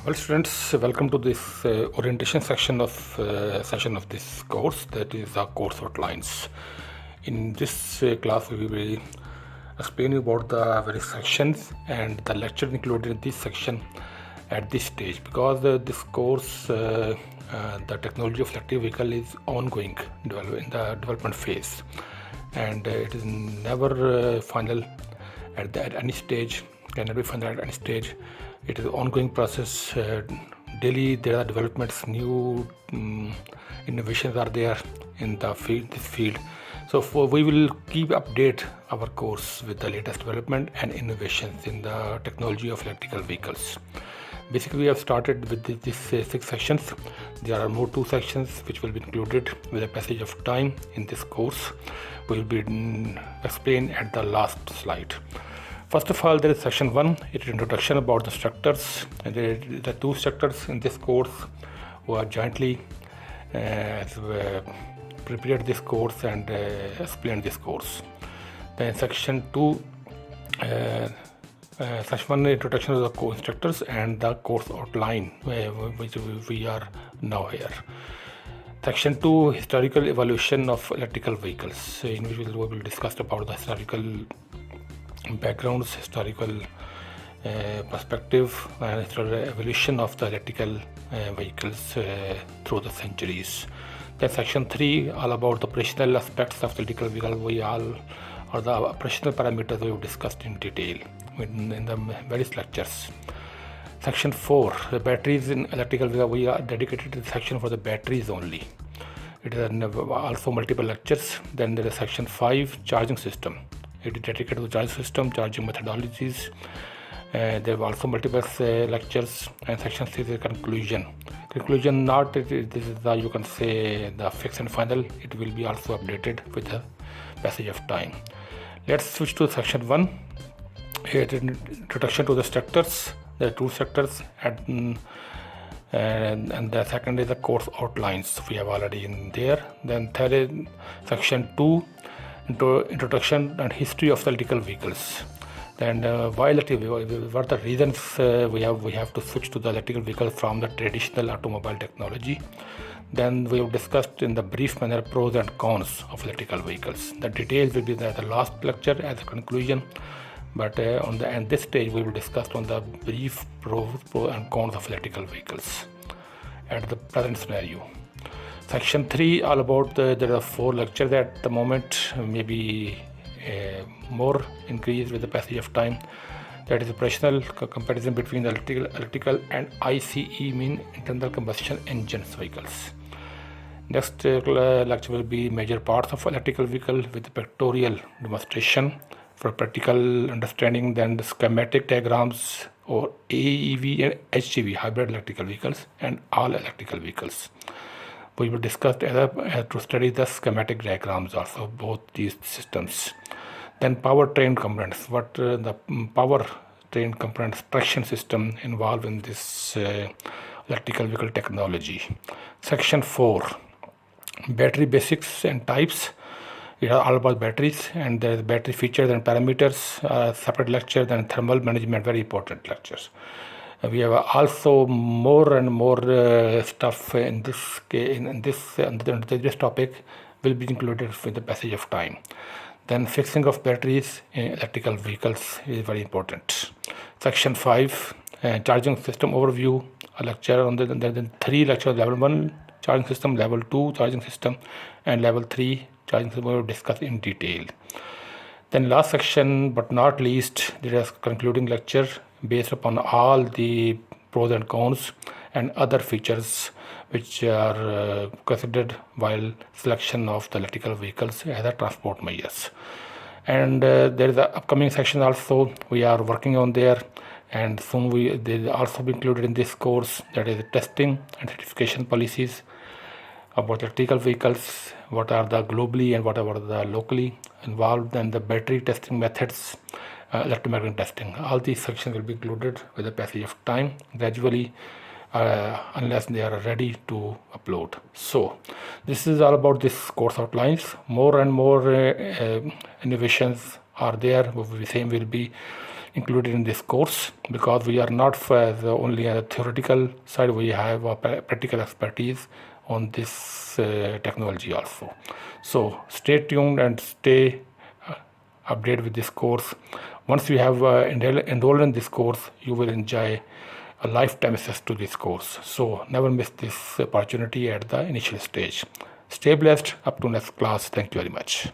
Well, students, welcome to this orientation section of this course, that is the course outlines. In this class, we will explain you about the various sections and the lecture included in this section at this stage, because this course, the technology of electric vehicle, is ongoing in the development phase, and it is never final at any stage. Can never be final at any stage. It is an ongoing process. Daily there are developments, new innovations are there in this field. So we will keep update our course with the latest development and innovations in the technology of electrical vehicles. Basically, we have started with these 6 sections. There are more 2 sections which will be included with the passage of time in this course. We will be explained at the last slide. First of all, there is section 1. It is introduction about the structures. And there are 2 structures in this course who are jointly prepared this course and explained this course. Then section 2, section 1, introduction of the co-instructors and the course outline, which we are now here. Section 2, historical evaluation of electrical vehicles, in which we will discuss about the historical backgrounds, historical perspective, and historical evolution of the electrical vehicles through the centuries. Then section 3, all about the operational aspects of the electrical vehicle, or the operational parameters we have discussed in detail in the various lectures. Section 4, the batteries in electrical vehicle, we are dedicated to the section for the batteries only. It is also multiple lectures. Then there is section 5, charging system. It is dedicated to the charging system, charging methodologies. There are also multiple lectures. And section 6 is conclusion. Conclusion, not this is the, you can say, the fixed and final. It will be also updated with the passage of time. Let's switch to section 1. It is introduction to the structures. There are 2 structures, and the second is the course outlines. We have already in there. Then third is section 2. Introduction and history of the electrical vehicles. Then why electric vehicles? What are the reasons we have to switch to the electrical vehicle from the traditional automobile technology? Then we have discussed in the brief manner pros and cons of electrical vehicles. The details will be at the last lecture as a conclusion, but on this stage we will discuss on the brief pros and cons of electrical vehicles at the present scenario. Section 3, all about there are 4 lectures at the moment, maybe more increase with the passage of time. That is operational comparison between the electrical and ICE, mean internal combustion engines vehicles. Next lecture will be major parts of electrical vehicle with pictorial demonstration for practical understanding. Then the schematic diagrams or AEV and HEV, hybrid electrical vehicles, and all electrical vehicles. We will discuss to study the schematic diagrams also, both these systems. Then powertrain components, what the powertrain components, traction system involved in this electrical vehicle technology. Section 4, battery basics and types. It is all about batteries, and there is battery features and parameters, separate lecture. Then thermal management, very important lectures. We have also more and more stuff in this topic will be included with the passage of time. Then fixing of batteries in electrical vehicles is very important. Section 5, charging system overview, a lecture on the 3 lectures, level 1 charging system, level 2 charging system, and level 3 charging system we will discuss in detail. Then last section but not least, there is concluding lecture based upon all the pros and cons and other features which are considered while selection of the electrical vehicles as a transport measures. And there is an upcoming section also we are working on there, and soon they will also be included in this course, that is testing and certification policies about electrical vehicles, what are the globally and what are the locally involved, and the battery testing methods, electromagnetic testing. All these sections will be included with the passage of time gradually, unless they are ready to upload. So this is all about this course outlines. More and more innovations are there. The same will be included in this course, because we are not only a theoretical side, we have a practical expertise on this technology also. So stay tuned and stay updated with this course. Once you have enrolled in this course, you will enjoy a lifetime access to this course. So never miss this opportunity at the initial stage. Stay blessed. Up to next class. Thank you very much.